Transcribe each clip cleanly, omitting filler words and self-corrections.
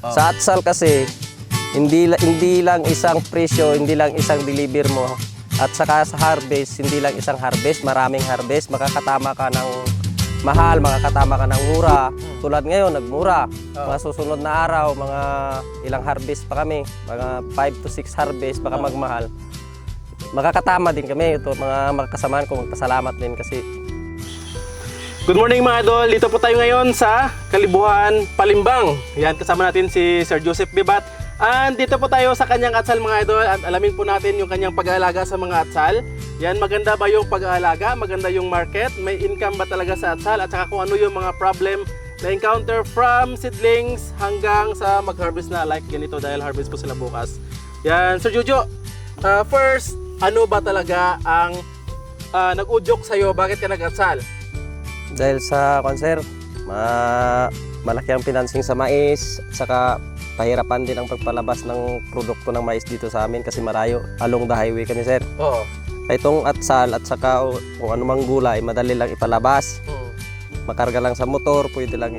Sa atsal kasi, hindi lang isang presyo, hindi lang isang deliver mo. At saka sa harvest, hindi lang isang harvest, maraming harvest. Makakatama ka ng mahal, makakatama ka ng mura. Tulad ngayon, nagmura. Mga susunod na araw, mga ilang harvest pa kami. Mga 5 to 6 harvest, baka magmahal. Makakatama din kami. Ito, mga makakasamaan ko, magpasalamat din kasi. Good morning mga idol, dito po tayo ngayon sa Kalibuhan, Palimbang. Yan, kasama natin si Sir Joseph Bibat. And dito po tayo sa kanyang atsal mga idol at alamin po natin yung kanyang pag-aalaga sa mga atsal. Yan, maganda ba yung pag-aalaga, maganda yung market, may income ba talaga sa atsal at saka kung ano yung mga problem na encounter from seedlings hanggang sa mag-harvest na like ganito dahil harvest po sila bukas. Yan, Sir Jojo, first, ano ba talaga ang nag-udyok sa'yo, bakit ka nag-atsal? Dahil sa konser, malaki ang financing sa mais, at saka pahirapan din ang pagpalabas ng produkto ng mais dito sa amin kasi marayo, along the highway kami sir. Oo. Itong atsal at saka kung anumang gulay, madali lang ipalabas. Makarga lang sa motor, pwede lang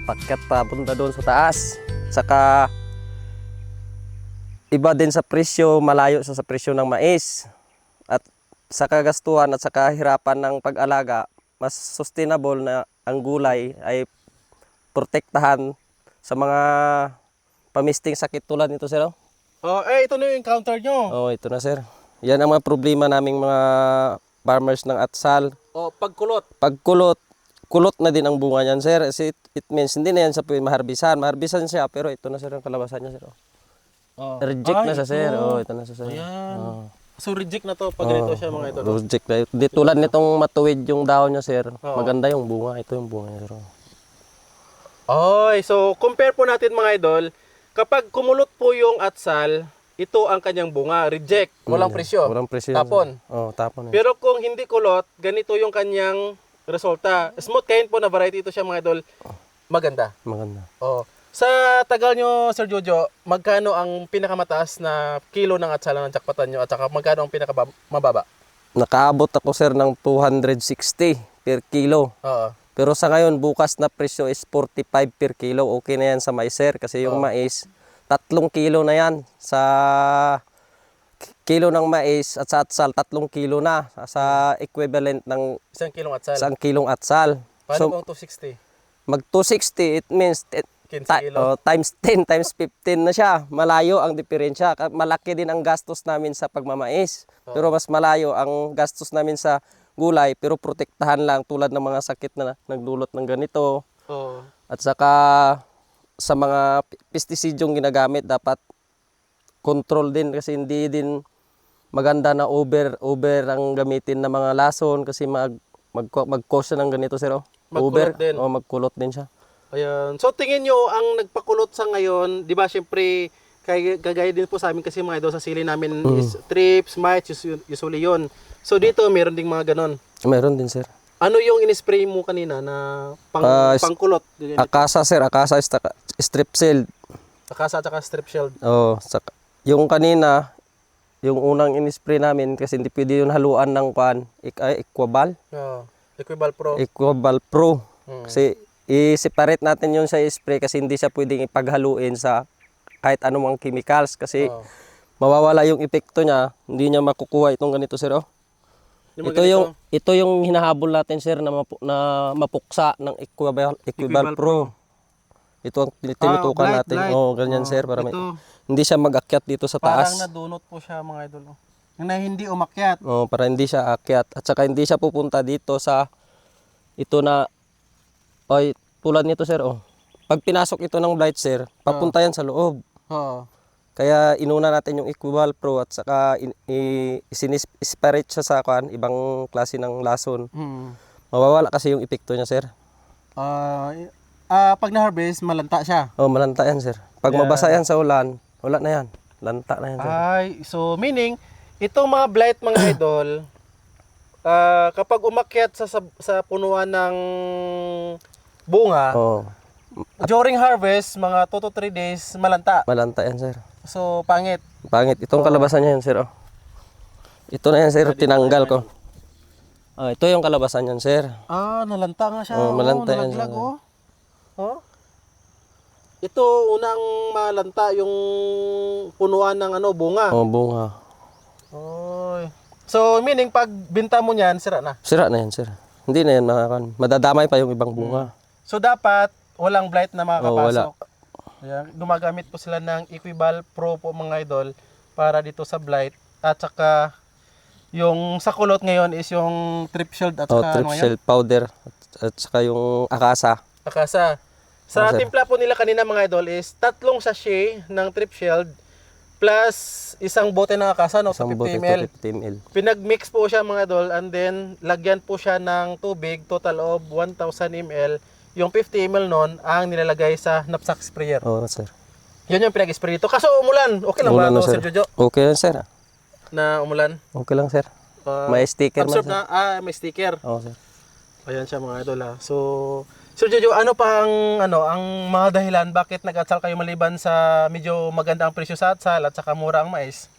pakyat pa punta doon sa taas. Saka iba din sa presyo, malayo sa presyo ng mais. At sa kagastuhan at sa kahirapan ng pag-alaga, mas sustainable na ang gulay ay protektahan sa mga pamisting sakit tulad nito sir. Oh, ito na yung encounter nyo. Oh, ito na sir. Yan ang mga problema naming mga farmers ng atsal. Oh, pagkulot. Pagkulot, kulot na din ang bunga niyan sir. It means hindi na yan sa pwede maharbisan. Maharbisan siya pero ito na sir ang kalabasan niya sir. Oh. Reject na siya sir. Oh, ito na siya sir. Ayan. Oh. So reject na to pag ganito siya mga ito. No? Reject na. Di tulad nitong matuwid yung dahon niya sir. Maganda yung bunga. Ito yung bunga niya sir. Oy, so compare po natin mga idol. Kapag kumulot po yung atsal, ito ang kanyang bunga. Reject. Walang presyo. Walang presyo. Tapon. Oh, tapon. Pero kung hindi kulot, ganito yung kanyang resulta. Smooth kain po na variety ito siya mga idol. Maganda. Maganda. Oh. Sa tagal nyo, Sir Jojo, magkano ang pinakamataas na kilo ng atsal ng jakpatan nyo at saka magkano ang pinakamababa? Nakaabot ako sir ng 260 per kilo. Oo. Pero sa ngayon, bukas na presyo is 45 per kilo. Okay na yan sa mais sir. Kasi yung mais, 3 kilo na yan. Sa kilo ng mais at sa atsal, 3 kilo na. Sa equivalent ng 1 kilong atsal. 1 kilong atsal. Paano kung 260? Mag 260, it means 15 kilo. times 10, times 15 na siya. Malayo ang diferensya. Malaki din ang gastos namin sa pagmamais. Pero mas malayo ang gastos namin sa gulay. Pero protektahan lang tulad ng mga sakit na nagdulot ng ganito. Oo. At saka sa mga pesticidyong ginagamit, dapat control din kasi hindi din maganda na over ang gamitin ng mga lason kasi mag-cause ng ganito sir. Magkulot din. O magkulot din siya. Ayan. So tingin nyo, ang nagpakulot sa ngayon, di ba syempre, kagaya din po sa amin kasi mga idol sa sili namin is trips, mites, usually yun. So dito, meron ding mga ganon. Meron din sir. Ano yung in-spray mo kanina na pangkulot? Akasa sir, akasa strip shield. Akasa at saka strip shield. Oh, yung kanina, yung unang in-spray namin kasi hindi pwede yun haluan ng Equabal. Equibal Pro. Equabal Pro. Kasi i-separate natin yun sa spray kasi hindi siya pwedeng ipaghaluin sa kahit anumang chemicals kasi mawawala yung epekto niya, hindi niya makukuha itong ganito sir. Ito yung hinahabol natin sir na mapuksa ng Equibal Pro. Ito ang tinutukan natin. Oh, ganyan sir para hindi siya mag-akyat dito sa taas. Parang nadunot po siya mga idol. Na hindi umakyat. Oh, para hindi siya akyat at saka hindi siya pupunta dito sa ito na tulad nito sir. Pag pinasok ito ng blight sir, papunta yan sa loob. Kaya inuna natin yung Equibal Pro at saka isinisparate siya sa ibang klase ng lason. Mawawala kasi yung epekto niya sir. Pag na-harvest, malanta siya. Oh, malanta yan sir. Pag mabasa yan sa ulan, wala na yan. Lanta na yan sir. So meaning, itong mga blight mga idol, kapag umakyat sa punuan ng bunga, during harvest, mga 2 to 3 days, malanta. Malanta yan sir. So, pangit. Pangit. Itong kalabasan niya yan sir. Ito na yan sir, tinanggal ko. Ito yung kalabasan yan sir. Nalanta nga siya. Malanta yan nalaglag, sir. ito unang malanta yung punuan ng ano, bunga. Oh, bunga. Oy. So, meaning pag binta mo niyan, sira na. Sira na yan, sir. Hindi na yan madadamay pa yung ibang bunga. So, dapat walang blight na Oh, wala. makakapasok. Kaya gumagamit po sila ng Equibal Pro po mga idol para dito sa blight. At saka yung sa kulot ngayon is yung Trip Shield at Oh, saka trip ano ngayon? shell powder at saka yung akasa. Akasa. Sa Oh, sir. timpla po nila kanina mga idol is 3 sachet ng Trip Shield plus isang bote ng akasa, no, Isang 50 bote ml. 50 ml. Pinag-mix po siya mga idol and then lagyan po siya ng tubig, total of 1,000 ml. Yung 50 ml nun ang nilalagay sa knapsack sprayer. Oh, sir. Yun yung pinag-spray dito. Kaso umulan. Okay lang Umulan ba na, ito, sir. Sir Jojo? Okay lang, sir. Na umulan? Okay lang, sir. Uh, May sticker man, absorb sir. na, may sticker. Oh, sir. Ayan siya mga idol ha. So, Sir Jojo, ano pa ang mga dahilan bakit nag-atsal kayo maliban sa medyo maganda ang presyo sa atsal at saka mura ang mais?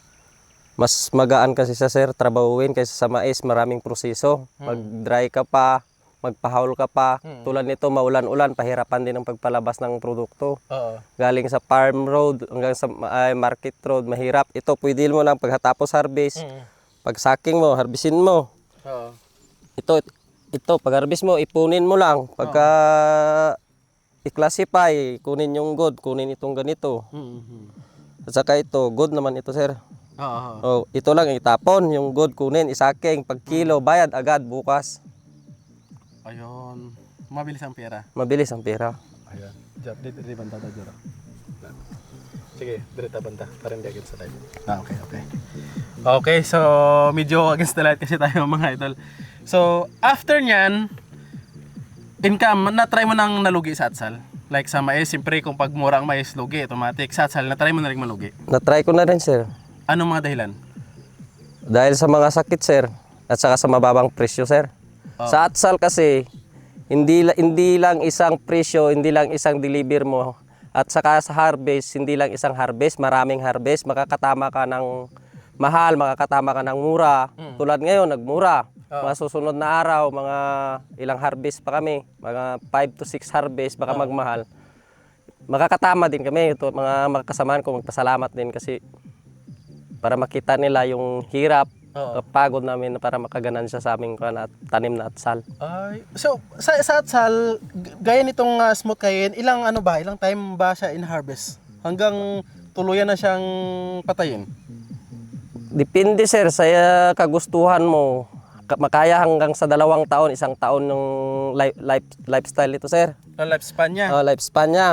Mas magaan kasi sa sir, trabahuin kaysa sa mais, maraming proseso. Mag-dry ka pa, magpahaul ka pa. Tulad nito, maulan-ulan, pahirapan din ang pagpalabas ng produkto. Oo. Galing sa farm road hanggang sa market road, mahirap. Ito, pwede mo lang pagkatapos harvest. Pag sacking mo, harbisin mo. Oo. Ito, pag harvest mo, ipunin mo lang. Pagka i-classify, kunin yung good, kunin itong ganito. At saka ito, good naman ito, sir. Oo. Oh, ito lang itapon, yung good kunin, isaking, pag kilo, bayad agad bukas. Ayun. Mabilis ang pera. Mabilis ang pera. Ayun. Dito banta ta dito. Sige, direta banta para hindi against the light. Okay. Okay, so medyo against the light kasi tayo mga idol. So, after nyan, income, na-try mo nang nalugi sa atsal? Like sa mais, siyempre kung pag mura ang mais, lugi, automatic. Sa atsal, na-try mo na rin malugi? Na-try ko na rin, sir. Anong mga dahilan? Dahil sa mga sakit, sir. At saka sa mababang presyo, sir. Sa atsal kasi, hindi lang isang presyo, hindi lang isang deliver mo. At saka sa harvest, hindi lang isang harvest, maraming harvest. Makakatama ka ng mahal, makakatama ka ng mura. Tulad ngayon, nagmura. Mga susunod na araw, mga ilang harvest pa kami. Mga 5 to 6 harvest, baka magmahal. Makakatama din kami. Ito, mga makakasamaan ko, magpasalamat din kasi para makita nila yung hirap, pagod namin para makaganansya sa aming tanim na atsal. Ay, so sa atsal, gaya nitong smooth kayin, ilang time ba siya in harvest? Hanggang tuluyan na siyang patayin? Depende, sir, sa kagustuhan mo. Makaya hanggang sa 2 taon, 1 taon ng lifestyle nito, sir. Ang lifespan niya? Lifespan niya.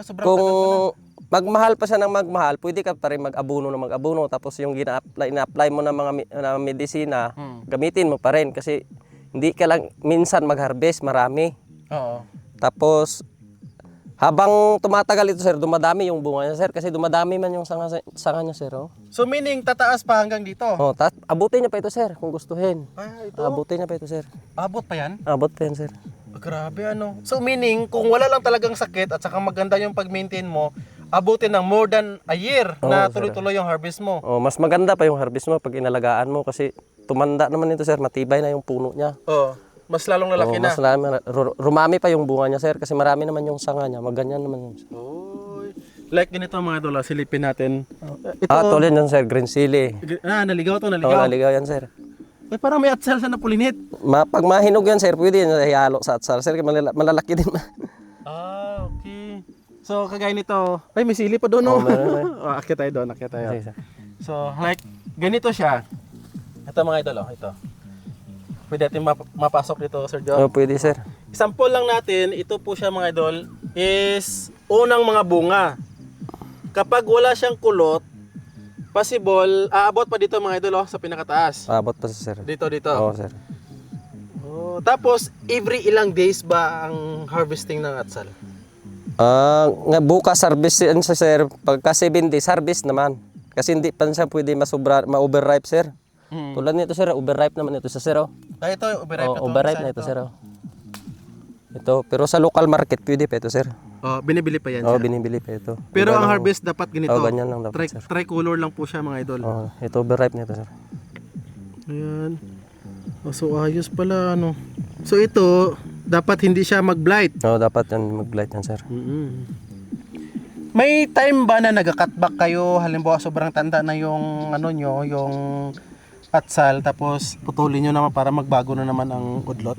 Sobrang Kung tagal pa na. magmahal pa siya ng magmahal, pwede ka pa rin mag-abono ng mag-abono. Tapos yung ina-apply mo ng mga medisina, gamitin mo pa rin. Kasi hindi ka lang minsan mag-harvest, marami. Oo. Tapos, habang tumatagal ito, sir, dumadami yung bunga niya, sir. Kasi dumadami man yung sanga niya, sir. Oh. So meaning, tataas pa hanggang dito? Oh, abutin niya pa ito, sir, kung gustuhin. Ito? Abutin niya pa ito, sir. Abot pa yan? Abot pa yan, sir. Grabe So meaning, kung wala lang talagang sakit at saka maganda yung pag-maintain mo, abutin ng more than a year na tuloy-tuloy yung harvest mo. Oh, mas maganda pa yung harvest mo pag inalagaan mo kasi tumanda naman ito, sir, matibay na yung puno niya. Mas lalong lalaki na. Mas rumami pa yung bunga niya, sir, kasi marami naman yung sanga niya, maganyan naman yun. Like ganito mga idol, silipin natin. Tuloy yan, sir, green chili. Naligaw to, Oh, naligaw. naligaw yan, sir. Parang may atsal sa napulinit. Pag mahinog yan, sir, pwede yan ihalo sa atsal, sir, malalaki din. Okay. So, kagaya nito, may sili pa doon, no? Meron. Akyat tayo doon, akyat tayo. Sige, sir. So, like, ganito siya. Ito mga idol, ito. Pwede natin mapasok dito, Sir John. Oh, pwede, sir. Example lang natin, ito po siya mga idol, is unang mga bunga. Kapag wala siyang kulot, possible, aabot pa dito mga idol sa pinakataas. Abot pa, sir. Dito. Oo, sir. Tapos, every ilang days ba ang harvesting ng atsal? Nga bukas harvest yan, sir. Pagka 7 days, harvest naman. Kasi hindi pa siya pwede ma-overripe, sir. Tulad nito, sir, overripe naman ito sa sir. Ito, overripe na to. Overripe na ito, sir. Ito, pero sa local market pwede pa ito, sir. Binibili pa yan Oo, siya. binibili pa ito. Pero ang harvest dapat ganito. ganyan lang dapat, sir. Tricolor lang po siya mga idol. Ito overripe na ito, sir. Ayan. So ayos pala So ito, dapat hindi siya mag-blight. Oo, dapat yan mag-blight yan, sir. May time ba na nag-cutback kayo? Halimbawa, sobrang tanda na yung ano nyo, yung atsal, tapos putulin nyo naman para magbago na naman ang udlot?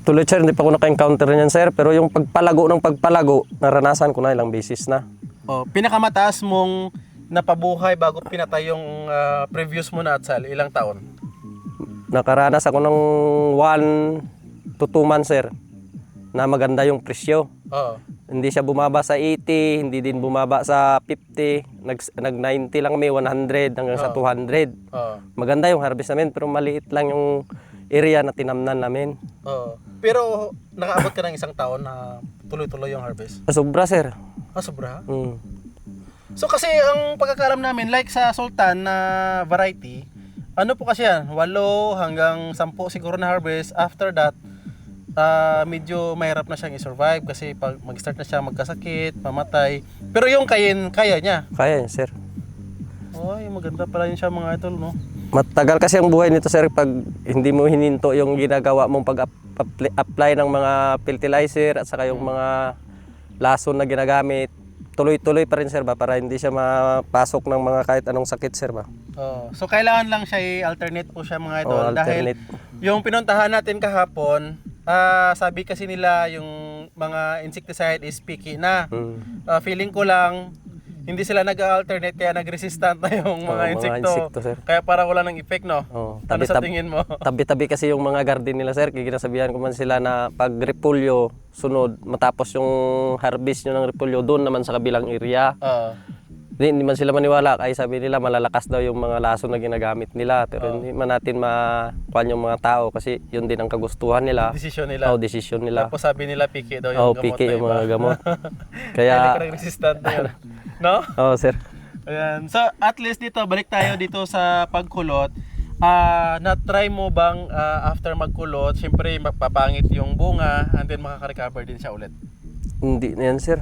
Tuloy, sir, hindi pa ako naka-encounter niyan, sir. Pero yung pagpalago, naranasan ko na ilang beses na. Oh, pinakamataas mong napabuhay bago pinatay yung previous mo na atsal, ilang taon? Nakaranas ako ng 1 to 2 months, sir, na maganda yung presyo. Oo. Hindi siya bumaba sa 80, hindi din bumaba sa 50. Nag-90 lang may 100 hanggang sa 200. Oo. Maganda yung harvest namin, pero maliit lang yung area na tinamnan namin. Oo. Pero nakaabot ka ng isang taon na tuloy-tuloy yung harvest? Sobra, sir. Sobra? Mm. So kasi ang pagkakalam namin, like sa Sultan na variety, ano po kasi yan, 8 hanggang 10 siguro na harvest. After that, medyo mahirap na siyang i-survive kasi pag mag-start na siya magkasakit, mamatay. Pero yung kaya niya. Kaya yan, sir. Oy, maganda pala yun siya mga idol, no? Matagal kasi ang buhay nito, sir, pag hindi mo hininto yung ginagawa mong pag-apply ng mga fertilizer at saka yung mga lason na ginagamit. Tuloy-tuloy pa rin, sir, ba, para hindi siya mapasok ng mga kahit anong sakit, sir, ba. So kailangan lang siya i-alternate po siya mga idol. Alternate. Dahil yung pinuntahan natin kahapon, sabi kasi nila yung mga insecticide is picky na. Feeling ko lang hindi sila nag-alternate kaya nag-resistant na yung mga insekto. Sir. Kaya para wala nang effect, no? Ano sa tingin mo? Tabi-tabi kasi yung mga garden nila, sir. Kaya ginasabihan ko man sila na pag repolyo, sunod, matapos yung harvest nyo ng repolyo, doon naman sa kabilang area. Hindi man sila maniwala. Kaya sabi nila, malalakas daw yung mga lason na ginagamit nila. Pero hindi man natin makuha yung mga tao kasi yun din ang kagustuhan nila. Desisyon nila. Desisyon nila. Tapos sabi nila, picky daw yung gamot picky na yung iba. mga gamot. Kaya Kaya, nag-resistant na yun. No? sir. Ayan. So, at least dito, balik tayo dito sa pagkulot. Na-try mo bang after magkulot, syempre magpapangit yung bunga and then makaka-recover din siya ulit? Hindi na yan, sir.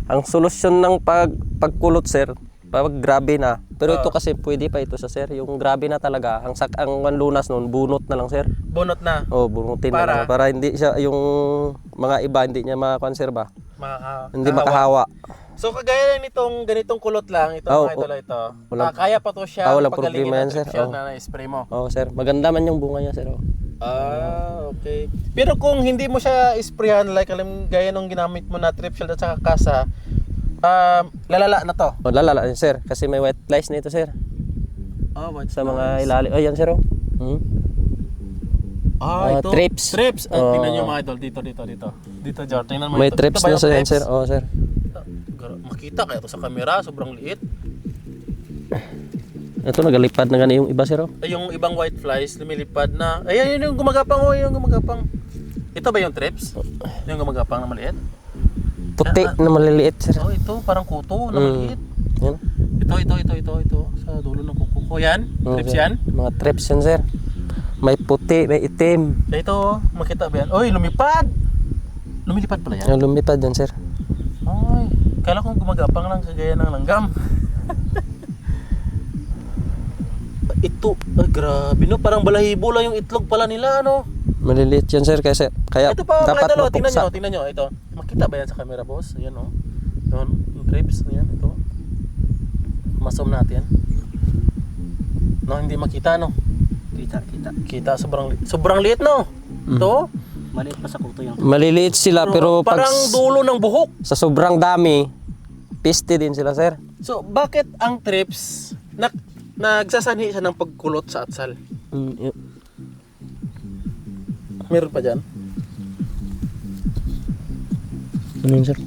Ang solusyon ng pagkulot, sir, pag grabe na. Pero ito kasi pwede pa ito sa, sir. Yung grabe na talaga. Ang lunas noon, bunot na lang, sir. Bunot na? Bunutin na lang. Para hindi siya, yung mga iba, hindi niya makakonserba. Hindi makahawa. So kagaya nitong ganitong kulot lang, itong mga idol ito, kaya pa to siya walang pagalingin problema yan, ng sir. trip na na-spray mo? Sir. Maganda man yung bunga niya, sir. Okay. Pero kung hindi mo siya isprayan, like gaya nung ginamit mo na trip shield at saka kasa, lalala na to? Lalala, sir. Kasi may white flies nito, sir. White sa mga ilalim. Yan, sir. Ito. Trips. Trips. Tingnan nyo mga idol. Dito, Jar. Tingnan mo. May ito. trips na sa yan, sir. Sir. Makita kaya to sa camera. Sobrang liit. Ito, nagalipad na gani yung iba, sir. Yung ibang white flies, lumilipad na. Ayan, yun yung gumagapang. Yung gumagapang. Ito ba yung trips? Yung gumagapang na maliit? Puti na maliliit, sir. Ito. Parang kuto na maliit. Yan. Ito. Sa dulo ng kuko ko. Yan? Trips sir. yan? Mga trips yan, sir. May puti, may itim. Ito, makita ba yan? Oy, lumipad! Lumilipad pala yan? Lumipad yan, sir. Ay, kala kong gumagapang lang kagaya ng langgam. Ito, grabe no, parang balahibo lang yung itlog pala nila, ano? Maliliit yan, sir. Kaya ito pa, dapat mga idol, mapuksa. tingnan nyo, ito. Makita ba yan sa camera, boss? Ayan, oh. Yun, yung trips, ayan, ito. Masom natin. No, hindi makita, no? Kita, sobrang liit, no? Ito. Maliit pa sa kuto yung Maliliit sila pero parang dulo ng buhok. sa sobrang dami, piste din sila, sir. So, bakit ang trips nagsasanhi siya ng pagkulot sa atsal? Meron pa dyan? Ano yun, sir?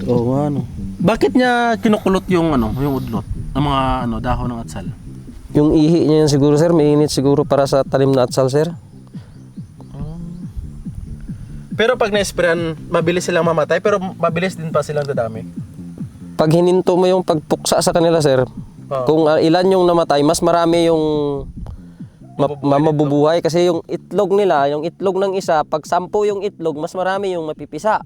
Ano? Bakit niya kinukulot yung yung udlot ng mga dahon ng atsal? Yung ihi niya yan siguro, sir. Mainit siguro para sa tanim na atsal, sir. Pero pag na-sprayan, mabilis silang mamatay, pero mabilis din pa silang dadami. Pag hininto mo yung pagpuksa sa kanila, sir, kung ilan yung namatay, mas marami yung mabubuhay. Kasi yung itlog nila, yung itlog ng isa, pag 10 yung itlog, mas marami yung mapipisa.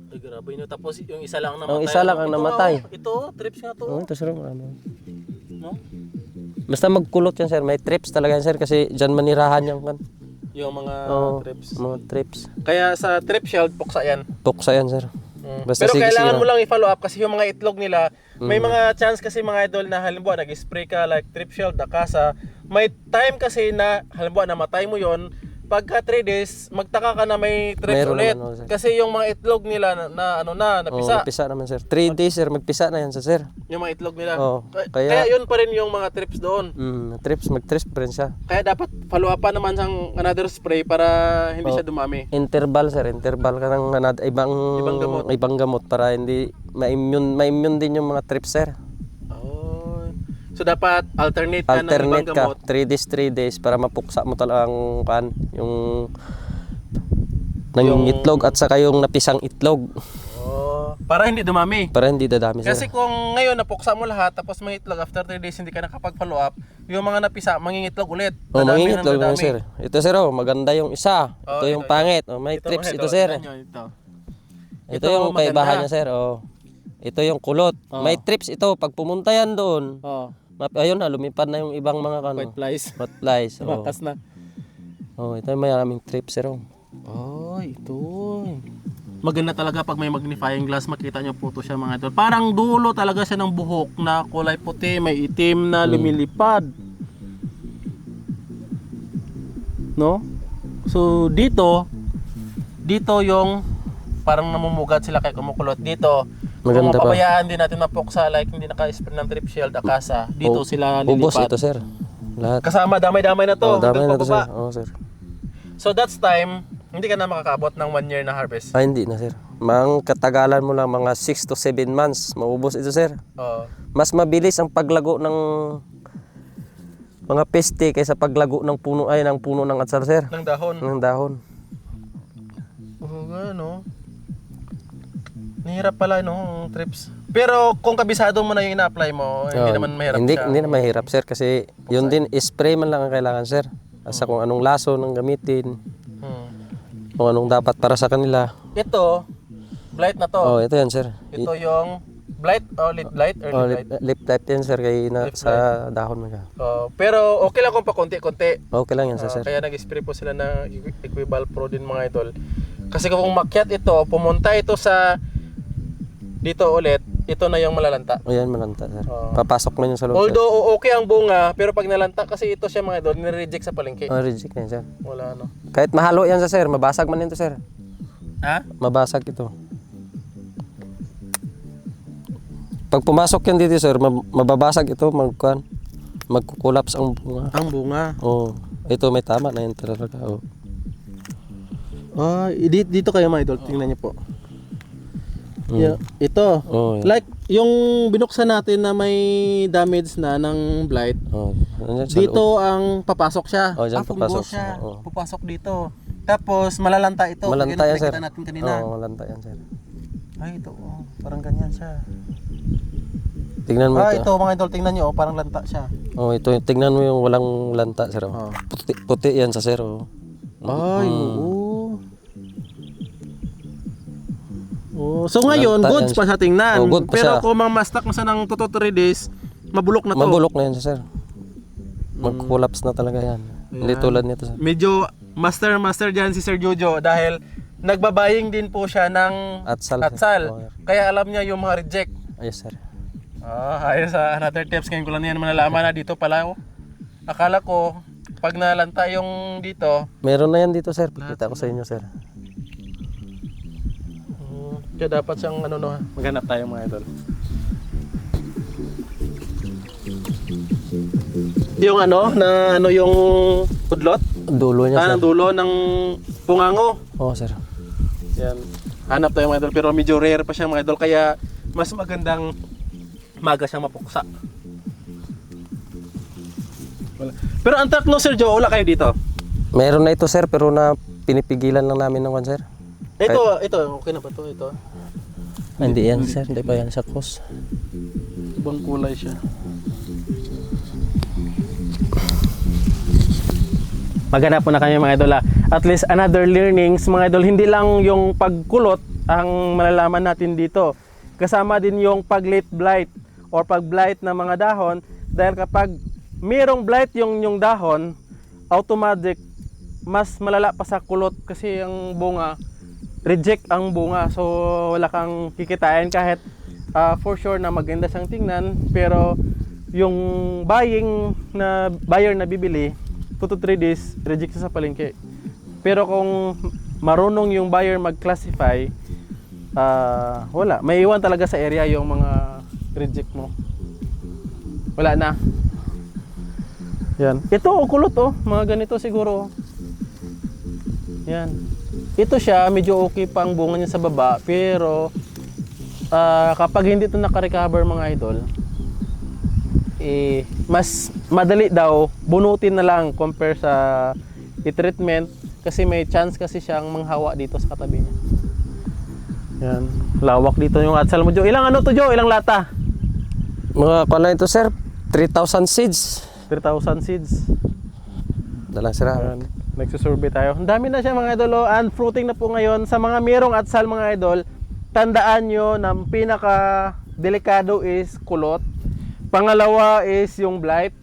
Ay, grabe nyo. Tapos yung isa lang namatay. Yung isa lang ang namatay. Ito, trips nga to. Ito, sir, marami. No? Basta magkulot yan, sir. May trips talaga yan, sir, kasi dyan manirahan yan. yung mga trips. Mga trips. Kaya sa trip shield, puksa yan. Puksa yan, sir. Basta Pero sige, kailangan sige mo lang i-follow up kasi yung mga itlog nila, may mga chance kasi mga idol na halimbawa nag-spray ka like trip shield, akasa, may time kasi na halimbawa namatay mo yon. Pagka 3 days, magtaka ka na may trips Meron ulit. naman, sir. Kasi yung mga itlog nila napisa. Napisa naman, sir. 3 days, sir. Magpisa na yan sa sir. Yung mga itlog nila. Kaya yun pa rin yung mga trips doon. mag-trips pa rin siya. Kaya dapat follow up pa naman sang another spray para hindi siya dumami. Interval, sir. Interval ka ng ibang gamot para hindi ma-immune din yung mga trips, sir. So dapat alternate ka ng ibang gamot. 3 days para mapuksa mo talagang yung itlog at saka yung napisang itlog. Para hindi dumami. Para hindi dadami, sir. Kasi kung ngayon napuksa mo lahat tapos may itlog after 3 days hindi ka nakapag-follow up, yung mga napisa mangingitlog ulit. Mangingitlog na, sir. Ito, sir, maganda yung isa. Ito yung pangit. May trips ito, sir. Ito yung kaibahan niya, sir. Ito yung kulot. May trips ito. Pag pumunta yan doon, ayun na, lumipad na yung ibang mga white flies. White flies. Tumakas na. Ito yung maraming trips, sir. Ito. Maganda talaga pag may magnifying glass, makita nyo po ito siya mga idol. Parang dulo talaga siya ng buhok na kulay puti, may itim na lumilipad. No? So dito yung parang namumugat sila kay kumukulot. Dito, kung mapabayaan din natin mapuksa like hindi naka-spray ng trip shield, akasa, dito sila lilipat. Ubos ito, sir. Lahat. Kasama, damay-damay na to. Damay na to, sir. Sir. So that's time, hindi ka na makakaabot ng 1 year na harvest. Hindi na, sir. Katagalan mo lang mga 6 to 7 months, maubos ito, sir. Mas mabilis ang paglago ng mga peste kaysa paglago ng puno ng atsal, sir. Ng dahon. Ng dahon. Ano? Nahirap pala ang trips. Pero kung kabisado mo na yung ina-apply mo, hindi naman mahirap siya. Hindi na mahirap, sir, kasi yun din, spray man lang ang kailangan, sir. Asa kung anong laso ng gamitin. Kung anong dapat para sa kanila. Ito, blight na to. Ito yan, sir. Ito yung blight o leaf blight? Leaf blight yan, sir, kay sa dahon mo ka. Pero okay lang kung pa konti-konti. Okay lang yan, sir. Kaya nag-spray po sila na Equibal Pro din mga idol. Kasi kung makyat ito, pumunta ito sa dito ulit, ito na yung malalanta. Yan, malanta, sir. Papasok na yung sa loob, although okay ang bunga, pero pag nalanta kasi ito siya mga idol, nire-reject sa palengke. Reject yan, sir. Wala Kahit mahalo yan sa sir, mabasag man ito, sir. Ha? Mabasag ito. Pag pumasok yan dito, sir, mababasag ito, magkukulaps ang bunga. Ang bunga? Ito may tama na yan talaga. Dito kayo mga idol, tingnan niyo po. Ito. Yeah. Like yung binuksan natin na may damage na ng blight. Dito ang papasok siya. Diyan papasok siya. Papasok dito. Tapos malalanta ito. Malanta yan, sir. Natin kanina. Malanta yan, sir. Ito. Parang ganyan siya. Tingnan mo ito. Ito mga idol, tingnan niyo, parang lanta siya. Ito, tingnan mo yung walang lanta, sir. Puti yan sa sir. So ngayon, goods pa sa tingnan. Good pa pero siya. kung ma-stack mo sa ng 2 to 3 days, mabulok na to. Mabulok na yan, sir. Mag-collapse na talaga yan. Hindi tulad nito, sir. Medyo master dyan si Sir Jojo dahil nagbabaying din po siya ng atsal. Kaya alam niya yung mga reject. Yes, sir. Ayos, another tips. Ngayon ko lang yan malalaman na dito pala. Akala ko, pag nalanta yung dito. Meron na yan dito, sir. Pakita ko sa inyo, sir. Kaya dapat siyang maghanap tayo mga idol. Yung yung pudlot? Dulo niya, sir. Dulo ng pungango. Sir. Yan. Hanap tayo mga idol, pero medyo rare pa siya mga idol, kaya mas magandang maga siyang mapuksa. Pero ang tatlo, Sir Joe, wala kayo dito? Meron na ito, sir, pero pinipigilan lang namin ng sir. Ito, okay na ba ito? Hindi yan, sir. Hindi pa yan sa cross. Ibang kulay siya. Maghanap po na kami mga idol. At least another learnings mga idol. Hindi lang yung pagkulot ang malalaman natin dito. Kasama din yung pag-late blight or pag-blight ng mga dahon. Dahil kapag mayroong blight yung dahon, automatic mas malala pa sa kulot kasi ang bunga, reject ang bunga. So wala kang kikitain kahit for sure na maganda siyang tingnan, pero yung buyer na bibili 2 to 3 days reject siya sa palengke. Pero kung marunong yung buyer mag-classify, wala, may iwan talaga sa area yung mga reject mo. Wala na. Yan. Ito kulot mga ganito siguro. Yan. Ito siya, medyo okay pa ang bunga niya sa baba, pero kapag hindi ito naka-recover mga idol, mas madali daw bunutin na lang compare sa i-treatment kasi may chance kasi siyang manghawa dito sa katabi niya. Yan. Lawak dito yung atsal mo, Jo. Ilang ano to, Jo? Ilang lata? Mga kuan ito sir, 3,000 seeds. 3,000 seeds. Dalang sir. Ayan, nagsusurvey tayo. Ang dami na siya mga idol, and fruiting na po ngayon. Sa mga merong atsal mga idol, tandaan nyo na pinaka delikado is kulot. Pangalawa is yung blight.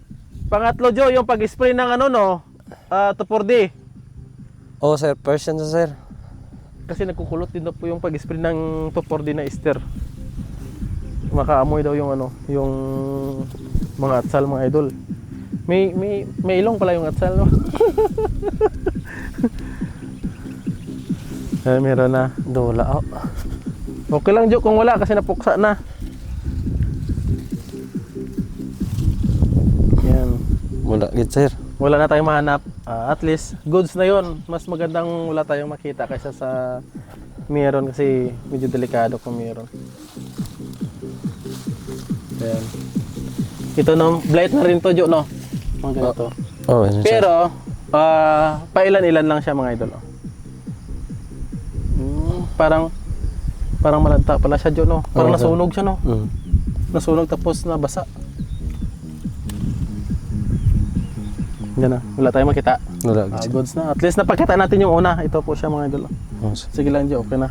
Pangatlo, Jo, yung pag-spray ng 2,4-D. Oh sir, Persian sir. Kasi nagkukulot din na po yung pag-spray ng 2,4-D na ester. Makaamoy daw yung yung mga atsal mga idol. May ilong pala yung atsal, no? Ay, meron na. Dula. Okay lang, Jo, kung wala kasi napuksa na. Yan. Wala gid sir. Wala na tayong mahanap. At least, goods na yon. Mas magandang wala tayong makita kaysa sa meron kasi medyo delikado kung meron. Ayan. Ito no, blight na rin to, Jo, no? Mga ganito. Oh, yun, sir. Pero, pailan-ilan lang siya mga idol. Parang malanta pala siya, Jo, no? Parang sir. nasunog siya, no? Mm. Nasunog tapos nabasa. Yan na, wala tayong makita. Wala gid sir. Goods na. At least napakita natin yung una. Ito po siya mga idol. Oh, sir. Sige lang, Jo, okay na.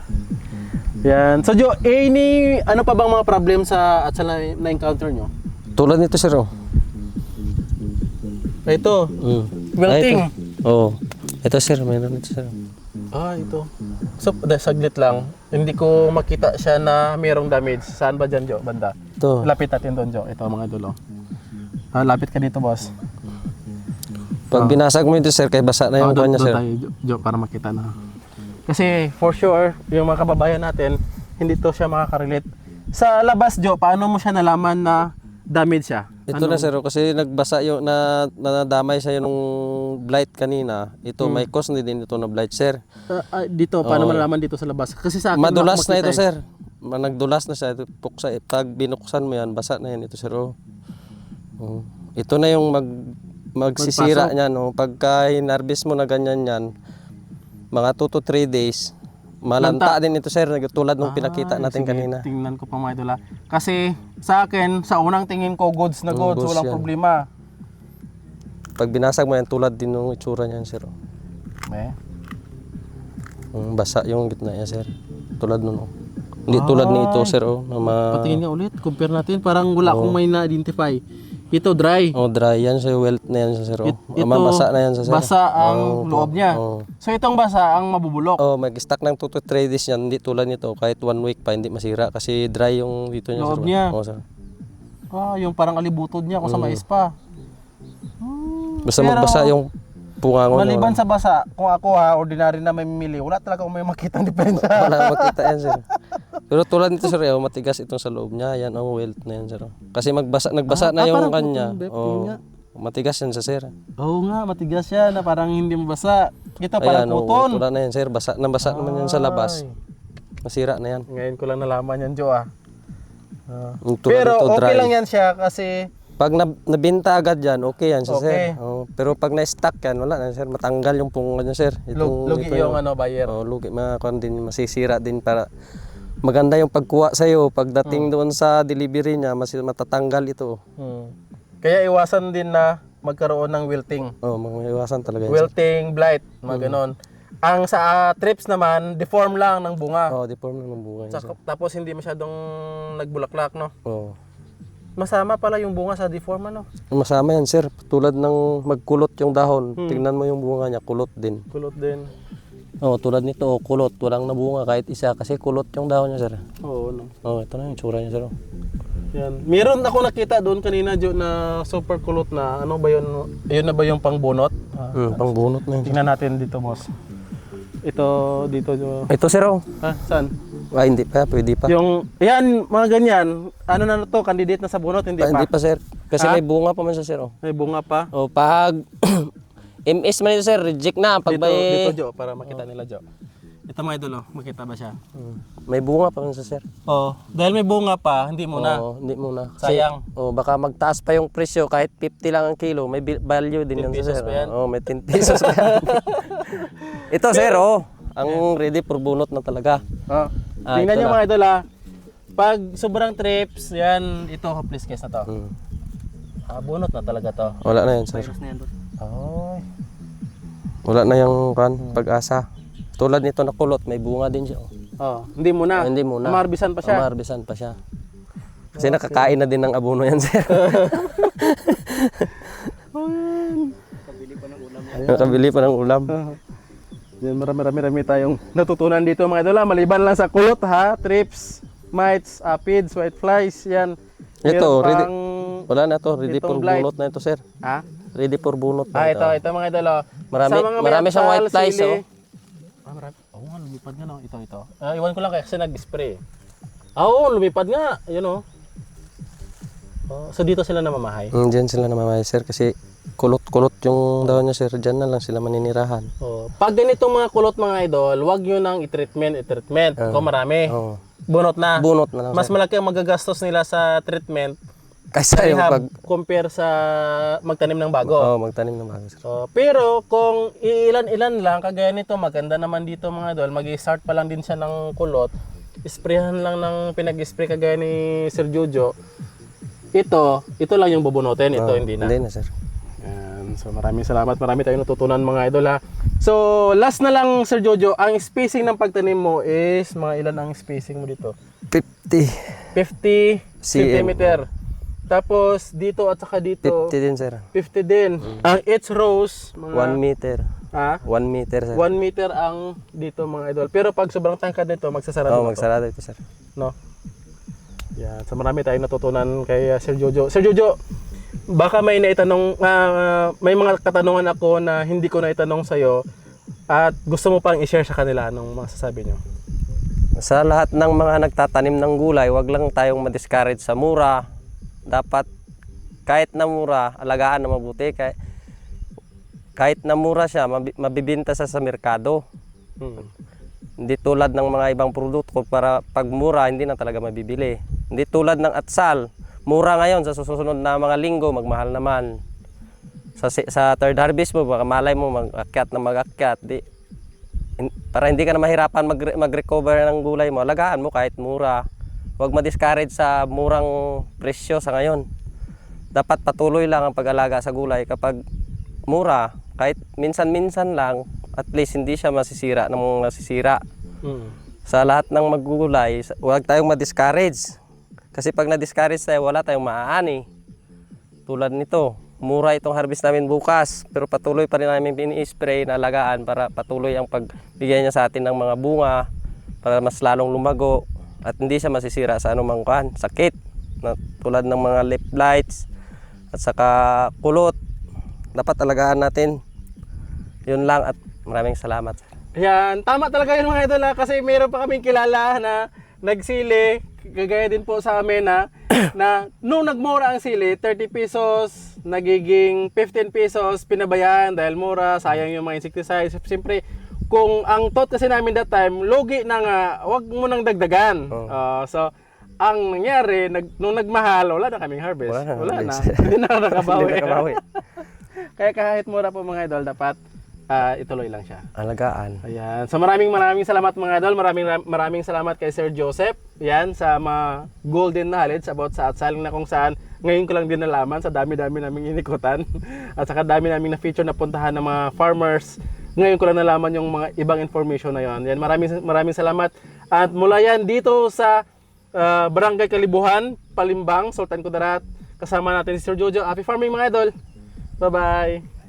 Yan. So, Jo, ano pa bang mga problem sa atsal na-encounter nyo? Tulad nito sir. Oh. Ito. Mm. Wilting. Oh. Ito sir, mayroon ito sir. Ito. So, saglit lang. Hindi ko makita siya na mayroong damage. Saan ba dyan, Jo? Banda? Ito. Lapit natin doon, Jo. Ito mga idol. Lapit ka dito, boss. Pag binasag mo ito sir, kay basa na yung kanya sir. Tayo, Jo, para makita na. Kasi for sure, yung mga kababayan natin, hindi to siya makakarelate. Sa labas, Jo, paano mo siya nalaman na damage siya? Ito na sir, kasi nagbasa yung nadamay sa yung blight kanina. Ito may cause din ito na blight sir. Dito, paano malalaman dito sa labas? Kasi sa akin, Madulas na makita ito sir. Nagdulas na siya. Ito, puksa. Pag binuksan mo yan, basa na yan ito sir. Oh. Ito na yung magsisira niyan. Oh. Pagka hinarvest mo na ganyan yan, mga 2 to 3 days, malanta din ito sir, tulad nung pinakita natin kanina. Tingnan ko pa mga idol. Kasi sa akin, sa unang tingin ko, goods na goods, goods walang yan. problema. Pag binasag mo yan, tulad din ng itsura niyan sir. Basa yung gitna niya sir. Tulad nun. Hindi tulad nito sir. Patingin nga ulit, compare natin. Parang wala akong may na-identify. Ito dry. Dry yan sa welt na yan sa sir. Ito, Basa na yan sa sir. Basa ang loob niya. So itong basa ang mabubulok. Mag-stack ng 2 to 3 days yan. Hindi tulad nito. Kahit 1 week pa, hindi masira. Kasi dry yung dito niya loob sir. niya. Sir. Yung parang alibutod niya kung sa mais pa. Basta magbasa yung pungangon. Maliban sa basa, kung ako ordinary na may mimili, wala talaga akong may makita diferensya. Wala makita yan sir. Pero tulad nito sir, matigas itong sa loob niya. Yan ang welt na yan sir. Kasi nagbasa na yung kanya. Matigas yan sa sir. Oo nga, matigas yan na parang hindi mabasa. Ito parang puton. Tulad na yan sir, basa naman yan sa labas. Masira na yan. Ngayon ko lang nalaman yan, Jo. Tulad Pero nito, okay dry. lang yan siya kasi Pag nabinta agad yan, okay yan siya Okay. sir. Pero pag na-stack yan, wala na sir. Matanggal yung punga niya sir. lugi ito yung buyer. Lugi. Din, masisira din para maganda yung pagkuha sa'yo. Pagdating doon sa delivery niya, matatanggal ito. Kaya iwasan din na magkaroon ng wilting. Iwasan talaga yan. Wilting, blight, mga ganon. Ang sa trips naman, deform lang ng bunga. Deform lang ng bunga yan sir. Tapos hindi masyadong nagbulaklak, no? masama pala yung bunga sa deform ano. Masama yan, sir. Tulad ng magkulot yung dahon. Tingnan mo yung bunga niya, kulot din. Kulot din. Oh, tulad nito, oh, kulot. Walang nabunga kahit isa kasi kulot yung dahon niya, sir. Oo, no. Oh, ito na yung tsura niya, sir. Oh. Yan. Meron ako nakita doon kanina Jo na super kulot na ano ba yun? Ayun na ba yung pangbunot? Pangbunot na yun. Tingnan natin dito, boss. Ito dito Jo. Ito, sir. Oh. Ha, saan? Ah, hindi pa, pwede pa. Yung yan, mga ganyan. Ano na to? Candidate na sa bunot, hindi pa? Hindi pa, sir. Kasi Ha? may bunga pa man siya, sir. Oh, May bunga pa. oh pag MS man ito, sir, reject na. Pag Dito may, Jo, para makita nila Jo. Ito mga idol, oh. Makita ba siya? may bunga pa man siya, sir. Oh, dahil may bunga pa, hindi muna. Oo, hindi muna. Kasi, Sayang. oh, baka magtaas pa yung presyo kahit 50 lang ang kilo. May value 10 din yan, pesos sir. pa yan? Oh, may 10 pesos pa yan. Ito, sir, oh. Ang ready for bunot na talaga. Oh. Ah, Tingnan ito nyo na. mga idol pag sobrang trips, yan, ito hopeless case na to. Bunot na talaga to. Wala na yan, sir. Na yan doon. Oh. Wala na yung pag-asa. Tulad nito na kulot, may bunga din siya. Oh. Oh, hindi muna. Hindi muna. Marbisan pa siya. Marbisan pa siya. Kasi nakakain na din ng abono yan, sir. Nakabili pa ng ulam. Yan, marami tayong natutunan dito mga idol. Maliban lang sa kulot ha, trips, mites, aphids, whiteflies, yan. Ito, Meron ready. pang- Wala na to, ready for itong blight. bunot na ito, sir. Ha? Ready for bunot na Ito mga idol. Marami- Sa mga may marami siyang atsal, white flies, sili. oh. Marami. Oo nga, lumipad nga no. Ito. Iwan ko lang kasi nag-spray. Oo, lumipad nga. Ayun oh. So dito sila namamahay. Diyan sila namamay, sir, kasi kulot-kulot yung daw niya, sir. Diyan na lang sila maninirahan. Oh, pag ganitong mga kulot mga idol, wag nyo nang i-treatment. Kung marami. Oo. Bunot na. Bunot na lang, Mas sir. malaki ang magagastos nila sa treatment Kaysa yung rehab pag... compare sa magtanim ng bago. Oo, magtanim ng bago, sir. Pero kung ilan-ilan lang, kagaya nito, maganda naman dito mga idol, mag-start pa lang din siya ng kulot, isprehan lang ng pinag-spray kagaya ni Sir Jojo, ito lang yung bubunutin, ito hindi na. Hindi na, sir. Yan. So maraming salamat, marami tayong natutunan mga idol ha. So last na lang Sir Jojo, ang spacing ng pagtanim mo is, mga ilan ang spacing mo dito? 50. 50 cm. cm. Tapos dito at saka dito 50 din, sir. 50 din. Ang each rows 1 mga meter. 1 meter, sir. 1 meter ang dito mga idol. Pero pag sobrang tangkad nito, magsasarado Oo, na to. magsarado ito, sir. No? Yan. So marami tayong natutunan kay Sir Jojo. Sir Jojo, baka may naitanong, may mga katanungan ako na hindi ko naitanong sa'yo at gusto mo pang i-share sa kanila anong masasabi nyo? Sa lahat ng mga nagtatanim ng gulay, wag lang tayong ma-discourage sa mura. Dapat kahit na mura, alagaan na mabuti. Kahit na mura siya, mabibinta sa merkado. Hindi tulad ng mga ibang produkto, para pag mura, hindi na talaga mabibili. Hindi tulad ng atsal, mura ngayon, sa susunod na mga linggo, magmahal naman. Sa third harvest mo, baka malay mo mag-akyat na mag-akyat. Para hindi ka na mahirapan mag-recover ng gulay mo, alagaan mo kahit mura. Huwag ma-discourage sa murang presyo sa ngayon. Dapat patuloy lang ang pag-alaga sa gulay. Kapag mura, kahit minsan-minsan lang, at least hindi siya masisira ng nasisira. Sa lahat ng maggulay, huwag tayong ma-discourage. Kasi pag na-discourage tayo, wala tayong maaani. Tulad nito, mura itong harvest namin bukas, pero patuloy pa rin namin pini-spray na alagaan para patuloy ang pagbigay niya sa atin ng mga bunga para mas lalong lumago at hindi siya masisira sa anumang sakit na tulad ng mga leaf blights at saka kulot. Dapat alagaan natin. Yun lang at maraming salamat. Yan, tama talaga yun mga idol kasi mayroon pa kaming kilala na nagsili, kagaya din po sa amin na nung nagmura ang sili, 30 pesos, nagiging 15 pesos, pinabayaan dahil mura, sayang yung mga insecticides. Siyempre, kung ang thought kasi namin that time, logi na nga, wag mo nang dagdagan. So, ang nangyari, nung nagmahal, wala na kaming harvest. Wala na. Hindi na nakabawi. Kaya kahit mura po mga idol, dapat ituloy lang siya. Alagaan. Ayan. So maraming salamat mga idol. Maraming salamat kay Sir Joseph. Yan sa mga golden knowledge about sa atsaling na kung saan ngayon ko lang din nalaman sa dami-dami naming inikutan at saka dami naming na-feature na puntahan ng mga farmers. Ngayon ko lang nalaman yung mga ibang information na yon. Yan, maraming salamat. At mula yan dito sa Barangay Kalibuhan, Palimbang, Sultan Kudarat, kasama natin si Sir Jojo. Happy farming mga idol. Bye-bye.